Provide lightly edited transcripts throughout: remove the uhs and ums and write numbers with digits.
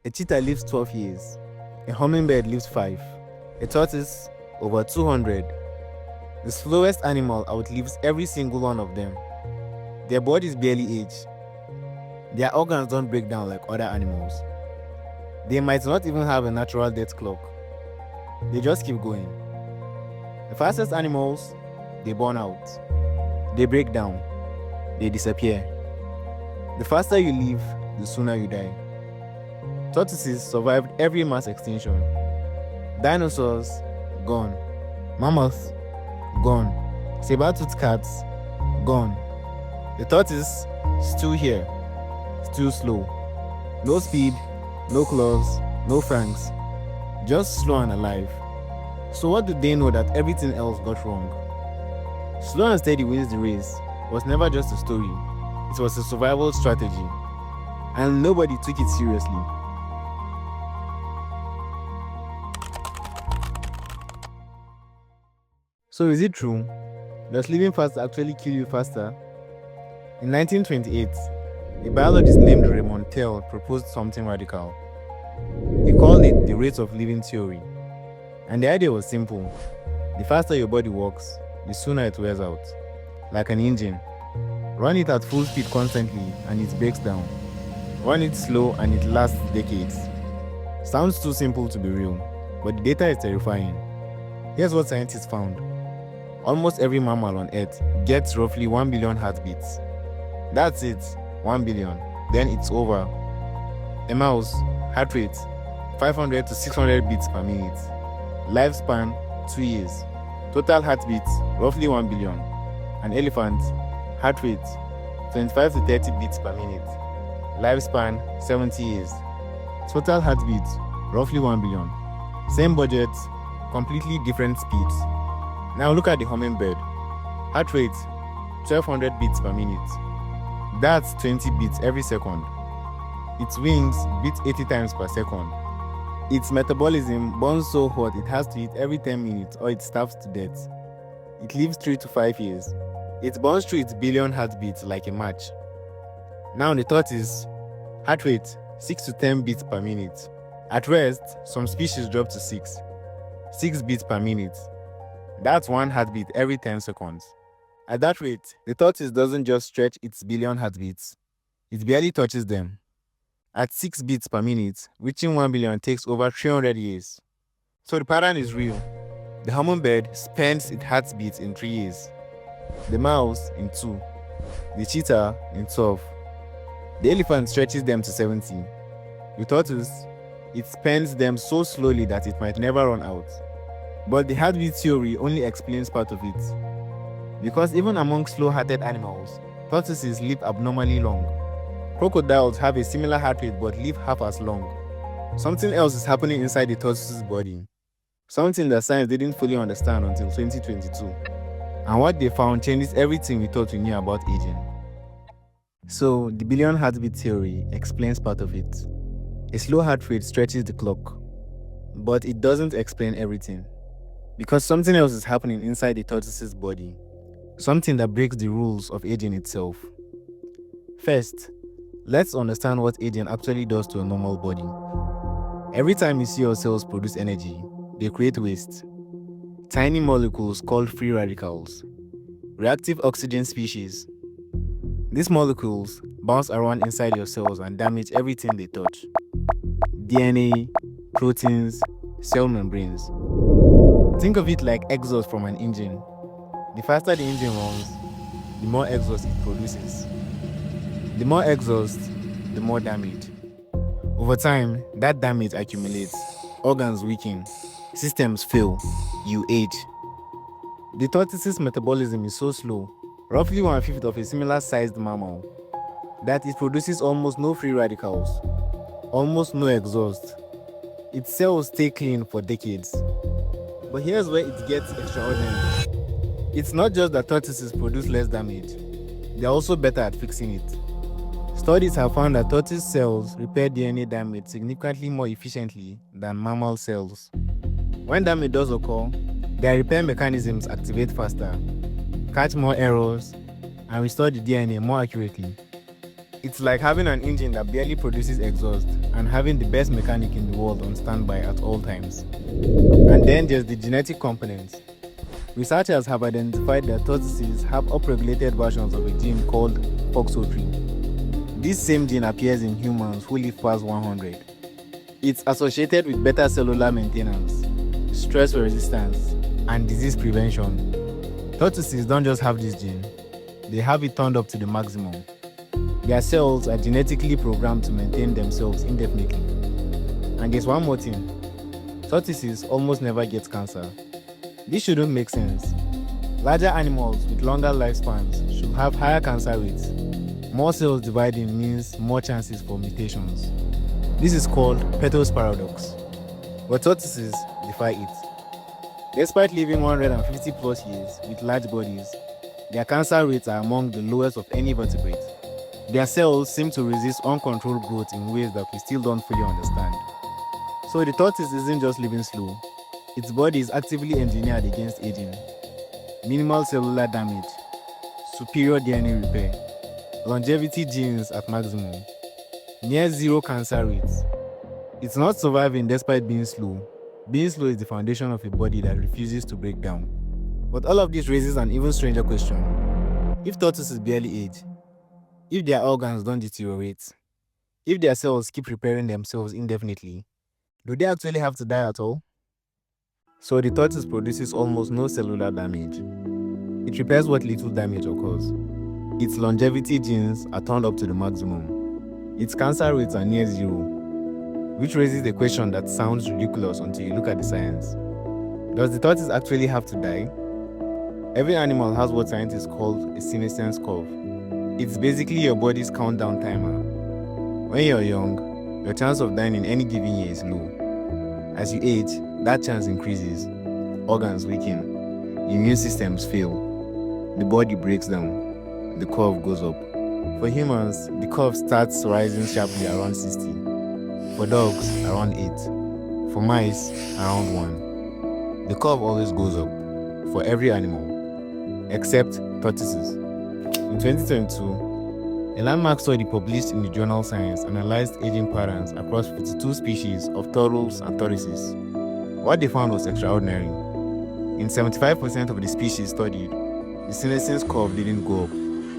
A cheetah lives 12 years. A hummingbird lives 5. A tortoise, over 200. The slowest animal outlives every single one of them. Their bodies barely age. Their organs don't break down like other animals. They might not even have a natural death clock. They just keep going. The fastest animals, they burn out. They break down. They disappear. The faster you live, the sooner you die. Tortoises survived every mass extinction. Dinosaurs, gone. Mammoths, gone. Saber-toothed cats, gone. The tortoise, still here, still slow. No speed, no claws, no fangs. Just slow and alive. So what did they know that everything else got wrong? Slow and steady wins the race was never just a story. It was a survival strategy. And nobody took it seriously. So is it true? Does living fast actually kill you faster? In 1928, a biologist named Raymond Tell proposed something radical. He called it the rate of living theory. And the idea was simple. The faster your body works, the sooner it wears out. Like an engine. Run it at full speed constantly and it breaks down. Run it slow and it lasts decades. Sounds too simple to be real, but the data is terrifying. Here's what scientists found. Almost every mammal on Earth gets roughly 1 billion heartbeats. That's it, 1 billion. Then it's over. A mouse, heart rate, 500 to 600 beats per minute. Lifespan, 2 years. Total heartbeats, roughly 1 billion. An elephant, heart rate, 25 to 30 beats per minute. Lifespan, 70 years. Total heartbeats, roughly 1 billion. Same budget, completely different speeds. Now look at the hummingbird. Heart rate, 1200 beats per minute. That's 20 beats every second. Its wings beat 80 times per second. Its metabolism burns so hot it has to eat every 10 minutes or it starves to death. It lives 3 to 5 years. It burns through its billion heartbeats like a match. Now the tortoise, heart rate 6 to 10 beats per minute. At rest, some species drop to 6 beats per minute. That's 1 heartbeat every 10 seconds. At that rate, the tortoise doesn't just stretch its billion heartbeats. It barely touches them. At 6 beats per minute, reaching 1 billion takes over 300 years. So the pattern is real. The hummingbird spends its heartbeats in 3 years. The mouse in 2. The cheetah in 12. The elephant stretches them to 70. The tortoise, it spends them so slowly that it might never run out. But the heartbeat theory only explains part of it. Because even among slow-hearted animals, tortoises live abnormally long. Crocodiles have a similar heart rate but live half as long. Something else is happening inside the tortoise's body. Something that science didn't fully understand until 2022. And what they found changes everything we thought we knew about aging. So, the billion heartbeat theory explains part of it. A slow heart rate stretches the clock. But it doesn't explain everything. Because something else is happening inside the tortoise's body. Something that breaks the rules of aging itself. First, let's understand what aging actually does to a normal body. Every time you see your cells produce energy, they create waste. Tiny molecules called free radicals. Reactive oxygen species. These molecules bounce around inside your cells and damage everything they touch. DNA, proteins, cell membranes. Think of it like exhaust from an engine. The faster the engine runs, the more exhaust it produces. The more exhaust, the more damage. Over time, that damage accumulates. Organs weaken. Systems fail. You age. The tortoise's metabolism is so slow, roughly 1/5 of a similar-sized mammal, that it produces almost no free radicals, almost no exhaust. Its cells stay clean for decades. But here's where it gets extraordinary. It's not just that tortoises produce less damage, they're also better at fixing it. Studies have found that tortoise cells repair DNA damage significantly more efficiently than mammal cells. When damage does occur, their repair mechanisms activate faster, catch more errors, and restore the DNA more accurately. It's like having an engine that barely produces exhaust and having the best mechanic in the world on standby at all times. And then there's the genetic component. Researchers have identified that tortoises have upregulated versions of a gene called FOXO3. This same gene appears in humans who live past 100. It's associated with better cellular maintenance, stress resistance, and disease prevention. Tortoises don't just have this gene, they have it turned up to the maximum. Their cells are genetically programmed to maintain themselves indefinitely. And there's one more thing. Tortoises almost never get cancer. This shouldn't make sense. Larger animals with longer lifespans should have higher cancer rates. More cells dividing means more chances for mutations. This is called Petau's paradox. But tortoises defy it. Despite living 150 plus years with large bodies, their cancer rates are among the lowest of any vertebrate. Their cells seem to resist uncontrolled growth in ways that we still don't fully understand. So the tortoise isn't just living slow. Its body is actively engineered against aging. Minimal cellular damage, superior DNA repair, longevity genes at maximum, near zero cancer rates. It's not surviving despite being slow. Being slow is the foundation of a body that refuses to break down. But all of this raises an even stranger question. If tortoises barely age, if their organs don't deteriorate, if their cells keep repairing themselves indefinitely, do they actually have to die at all? So the tortoise produces almost no cellular damage. It repairs what little damage occurs. Its longevity genes are turned up to the maximum. Its cancer rates are near zero, which raises the question that sounds ridiculous until you look at the science. Does the tortoise actually have to die? Every animal has what scientists call a senescence curve. It's basically your body's countdown timer. When you're young, your chance of dying in any given year is low. As you age, that chance increases. Organs weaken, immune systems fail, the body breaks down, the curve goes up. For humans, the curve starts rising sharply around 60. For dogs, around 8. For mice, around 1. The curve always goes up, for every animal, except tortoises. In 2022, a landmark study published in the journal Science analyzed aging patterns across 52 species of turtles and tortoises. What they found was extraordinary. In 75% of the species studied, the senescence curve didn't go up,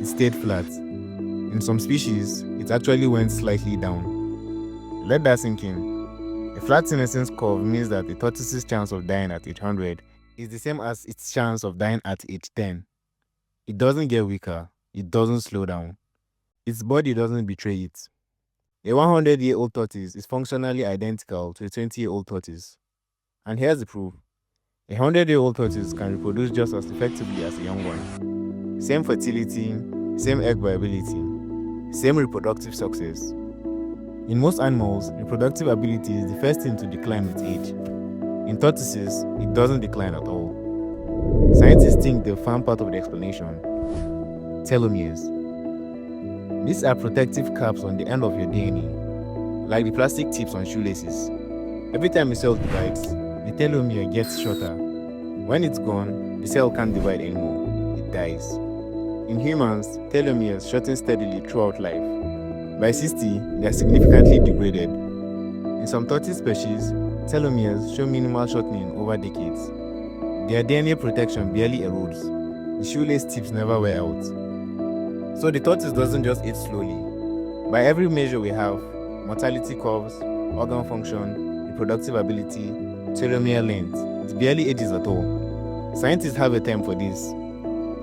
it stayed flat. In some species, it actually went slightly down. Let that sink in. A flat senescence curve means that the tortoise's chance of dying at age 100 is the same as its chance of dying at age 10. It doesn't get weaker, it doesn't slow down. Its body doesn't betray it. A 100-year-old tortoise is functionally identical to a 20-year-old tortoise. And here's the proof. A 100-year-old tortoise can reproduce just as effectively as a young one. Same fertility, same egg viability, same reproductive success. In most animals, reproductive ability is the first thing to decline with age. In tortoises, it doesn't decline at all. Scientists think they've found part of the explanation. Telomeres. These are protective caps on the end of your DNA, like the plastic tips on shoelaces. Every time a cell divides, the telomere gets shorter. When it's gone, the cell can't divide anymore, it dies. In humans, telomeres shorten steadily throughout life. By 60, they are significantly degraded. In some tortoise species, telomeres show minimal shortening over decades. Their DNA protection barely erodes. The shoelace tips never wear out. So the tortoise doesn't just age slowly. By every measure we have, mortality curves, organ function, reproductive ability, telomere length, it barely ages at all. Scientists have a term for this: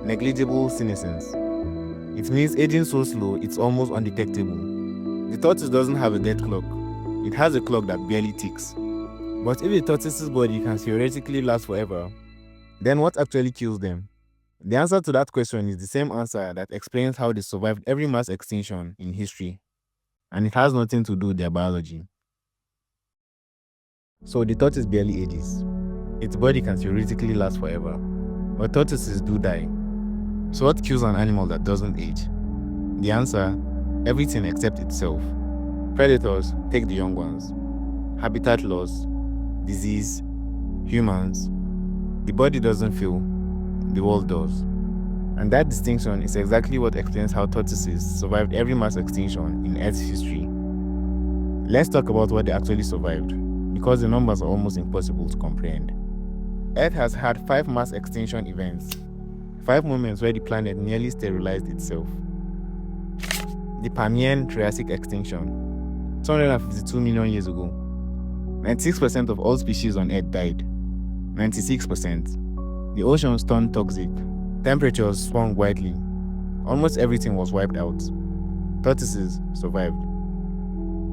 negligible senescence. It means aging so slow it's almost undetectable. The tortoise doesn't have a death clock. It has a clock that barely ticks. But if the tortoise's body can theoretically last forever, then what actually kills them? The answer to that question is the same answer that explains how they survived every mass extinction in history. And it has nothing to do with their biology. So the tortoise barely ages. Its body can theoretically last forever. But tortoises do die. So what kills an animal that doesn't age? The answer: everything except itself. Predators take the young ones. Habitat loss, disease, humans. The body doesn't feel, the world does. And that distinction is exactly what explains how tortoises survived every mass extinction in Earth's history. Let's talk about what they actually survived, because the numbers are almost impossible to comprehend. Earth has had 5 mass extinction events, 5 moments where the planet nearly sterilized itself. The Permian-Triassic extinction, 252 million years ago. 96% of all species on Earth died. 96%. The oceans turned toxic. Temperatures swung wildly. Almost everything was wiped out. Tortoises survived.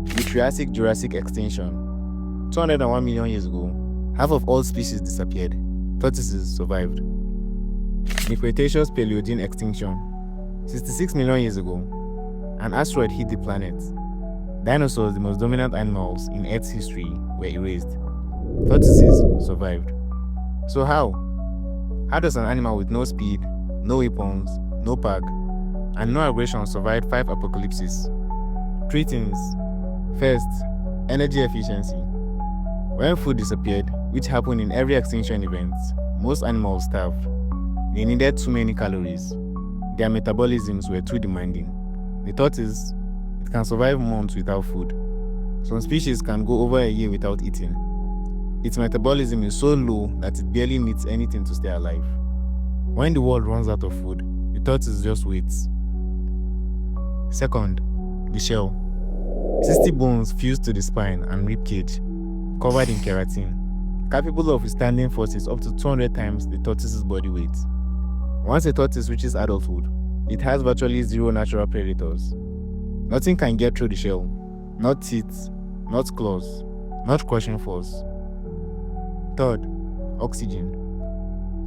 The Triassic-Jurassic extinction, 201 million years ago. Half of all species disappeared. Tortoises survived. The Cretaceous-Paleogene extinction, 66 million years ago. An asteroid hit the planet. Dinosaurs, the most dominant animals in Earth's history, were erased. Tortoises survived. So how? How does an animal with no speed, no weapons, no pack, and no aggression survive 5 apocalypses? 3 things. First, energy efficiency. When food disappeared, which happened in every extinction event, most animals starved. They needed too many calories. Their metabolisms were too demanding. The tortoise, it can survive months without food. Some species can go over a year without eating. Its metabolism is so low that it barely needs anything to stay alive. When the world runs out of food, the tortoise just waits. Second, the shell. 60 bones fused to the spine and ribcage, covered in keratin, capable of withstanding forces up to 200 times the tortoise's body weight. Once a tortoise reaches adulthood, it has virtually 0 natural predators. Nothing can get through the shell. Not teeth, not claws, not crushing force. Third, oxygen.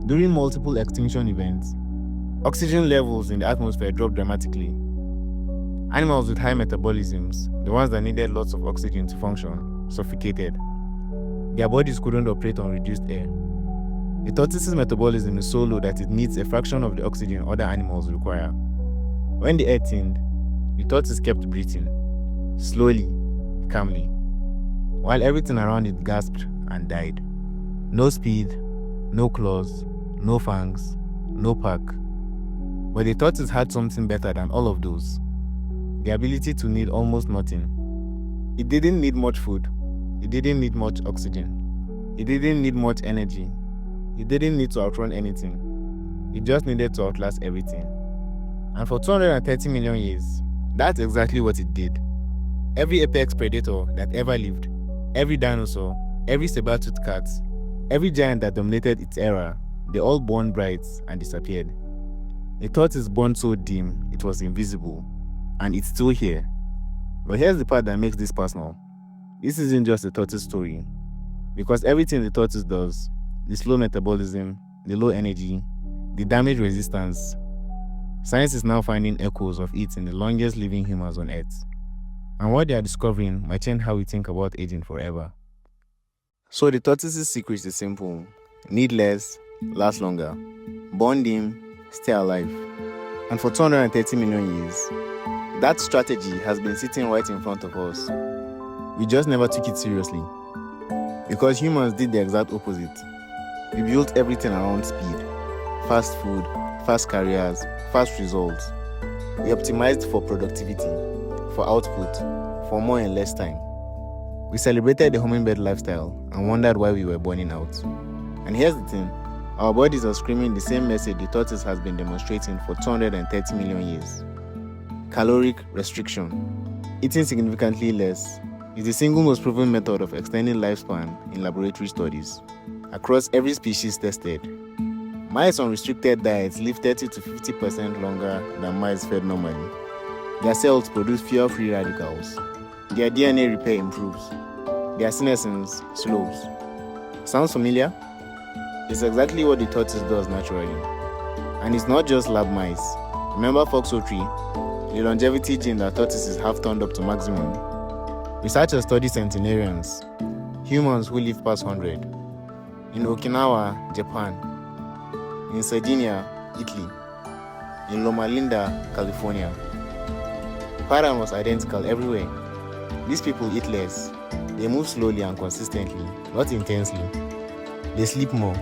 During multiple extinction events, oxygen levels in the atmosphere dropped dramatically. Animals with high metabolisms, the ones that needed lots of oxygen to function, suffocated. Their bodies couldn't operate on reduced air. The tortoise's metabolism is so low that it needs a fraction of the oxygen other animals require. When the air thinned, the tortoise kept breathing, slowly, calmly, while everything around it gasped and died. No speed, no claws, no fangs, no pack. But the tortoise had something better than all of those: the ability to need almost nothing. It didn't need much food. It didn't need much oxygen. It didn't need much energy. It didn't need to outrun anything. It just needed to outlast everything. And for 230 million years, that's exactly what it did. Every apex predator that ever lived, every dinosaur, every saber-toothed cat, every giant that dominated its era, they all burned bright and disappeared. The tortoise burned so dim, it was invisible. And it's still here. But here's the part that makes this personal. This isn't just a tortoise story. Because everything the tortoise does, the slow metabolism, the low energy, the damage resistance, science is now finding echoes of it in the longest living humans on Earth. And what they are discovering might change how we think about aging forever. So the tortoise's secret is simple: need less, last longer, burn dim, stay alive. And for 230 million years, that strategy has been sitting right in front of us. We just never took it seriously. Because humans did the exact opposite. We built everything around speed. Fast food, fast careers, fast results. We optimized for productivity, for output, for more in less time. We celebrated the hummingbird lifestyle and wondered why we were burning out. And here's the thing, our bodies are screaming the same message the tortoise has been demonstrating for 230 million years. Caloric restriction. Eating significantly less is the single most proven method of extending lifespan in laboratory studies. Across every species tested, mice on restricted diets live 30 to 50% longer than mice fed normally. Their cells produce fewer free radicals. Their DNA repair improves. Their senescence slows. Sounds familiar? It's exactly what the tortoise does naturally. And it's not just lab mice. Remember FOXO3, the longevity gene that tortoises have turned up to maximum? Researchers study centenarians, humans who live past 100, in Okinawa, Japan, in Sardinia, Italy, in Loma Linda, California. The pattern was identical everywhere. These people eat less, they move slowly and consistently, not intensely. They sleep more,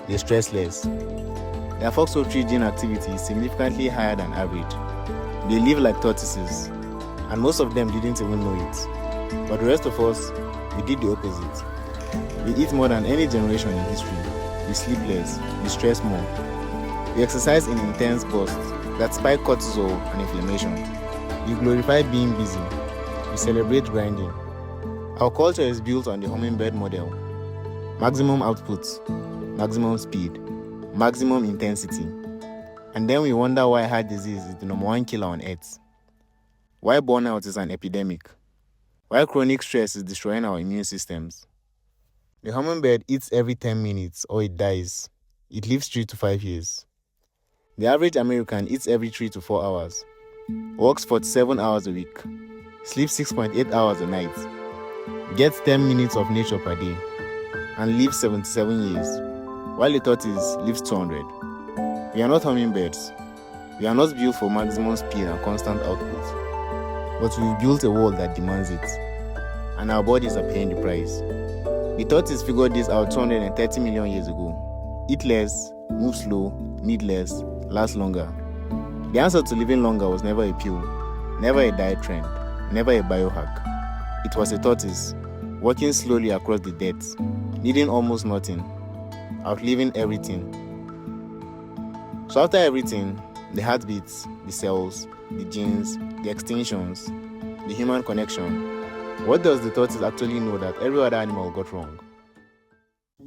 they stress less. Their FOXO3 gene activity is significantly higher than average. They live like tortoises, and most of them didn't even know it. But the rest of us, we did the opposite. We eat more than any generation in history. We sleep less. We stress more. We exercise in intense bursts that spike cortisol and inflammation. We glorify being busy. We celebrate grinding. Our culture is built on the hummingbird model. Maximum output, maximum speed, maximum intensity. And then we wonder why heart disease is the #1 killer on earth. Why burnout is an epidemic. Why chronic stress is destroying our immune systems. The hummingbird eats every 10 minutes or it dies. It lives 3 to 5 years. The average American eats every 3 to 4 hours, works 47 hours a week, sleeps 6.8 hours a night, gets 10 minutes of nature per day, and lives 77 years, while the tortoise lives 200. We are not hummingbirds. We are not built for maximum speed and constant output. But we've built a world that demands it, and our bodies are paying the price. The tortoise figured this out 230 million years ago. Eat less, move slow, need less, last longer. The answer to living longer was never a pill, never a diet trend, never a biohack. It was a tortoise, walking slowly across the death, needing almost nothing, outliving everything. So after everything, the heartbeats, the cells, the genes, the extinctions, the human connection, what does the tortoise actually know that every other animal got wrong?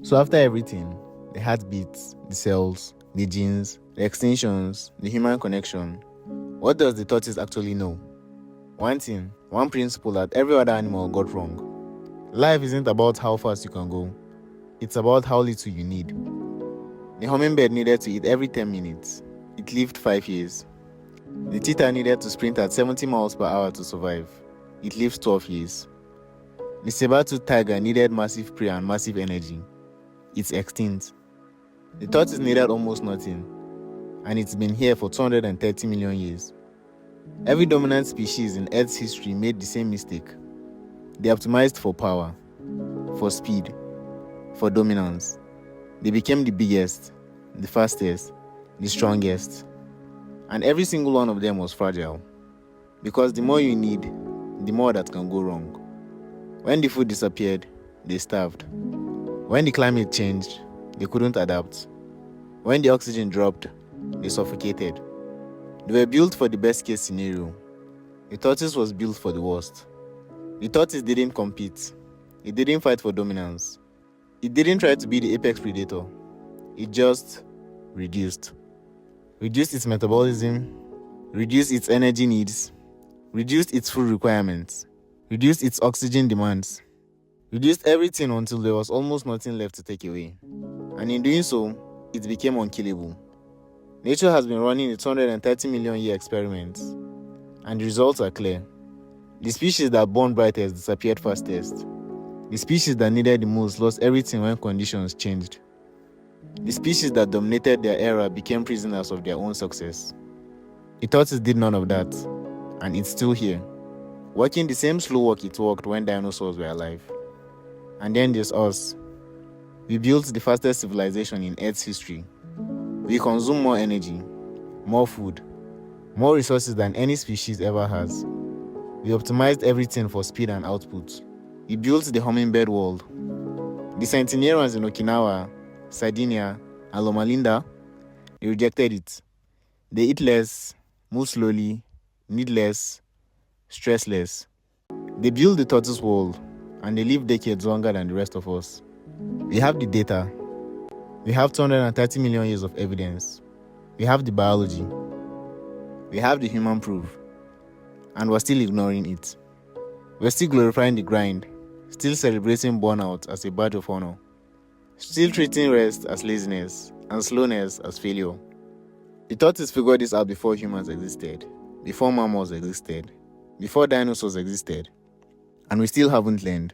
So after everything, the heartbeats, the cells, the genes, the extinctions, the human connection, what does the tortoise actually know? One thing, one principle that every other animal got wrong. Life isn't about how fast you can go. It's about how little you need. The hummingbird needed to eat every 10 minutes. It lived 5 years. The cheetah needed to sprint at 70 miles per hour to survive. It lives 12 years. The saber-toothed tiger needed massive prey and massive energy. It's extinct. The tortoise needed almost nothing, and it's been here for 230 million years. Every dominant species in Earth's history made the same mistake. They optimized for power, for speed, for dominance. They became the biggest, the fastest, the strongest. And every single one of them was fragile. Because the more you need, the more that can go wrong. When the food disappeared, they starved. When the climate changed, they couldn't adapt. When the oxygen dropped, they suffocated. They were built for the best case scenario. The tortoise was built for the worst. The tortoise didn't compete. It didn't fight for dominance. It didn't try to be the apex predator. It just reduced. Reduced its metabolism, reduced its energy needs, reduced its food requirements, reduced its oxygen demands, reduced everything until there was almost nothing left to take away. And in doing so, it became unkillable. Nature has been running a 230 million year experiment, and the results are clear. The species that burned brightest disappeared fastest. The species that needed the most lost everything when conditions changed. The species that dominated their era became prisoners of their own success. The tortoise did none of that, and it's still here, working the same slow work it worked when dinosaurs were alive. And then there's us. We built the fastest civilization in Earth's history. We consume more energy, more food, more resources than any species ever has. We optimized everything for speed and output. We built the hummingbird world. The centenarians in Okinawa, Sardinia, and Loma Linda, they rejected it. They eat less, move slowly, need less, stress less. They built the tortoise world, and they live decades longer than the rest of us. We have the data. We have 230 million years of evidence. We have the biology. We have the human proof. And we're still ignoring it. We're still glorifying the grind, still celebrating burnout as a badge of honor, still treating rest as laziness and slowness as failure. The tortoise figured this out before humans existed, before mammoths existed, before dinosaurs existed, and we still haven't learned.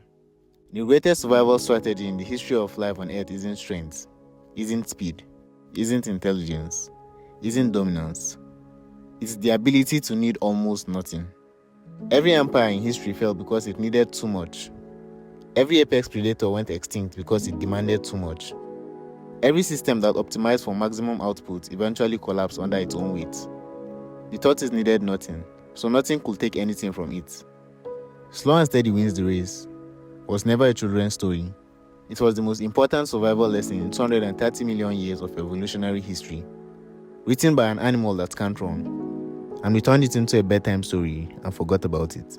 The greatest survival strategy in the history of life on Earth isn't strength, isn't speed, isn't intelligence, isn't dominance. It's the ability to need almost nothing. Every empire in history fell because it needed too much. Every apex predator went extinct because it demanded too much. Every system that optimized for maximum output eventually collapsed under its own weight. The tortoise needed nothing, so nothing could take anything from it. Slow and Steady Wins the Race was never a children's story. It was the most important survival lesson in 230 million years of evolutionary history, written by an animal that can't run. And we turned it into a bedtime story and forgot about it.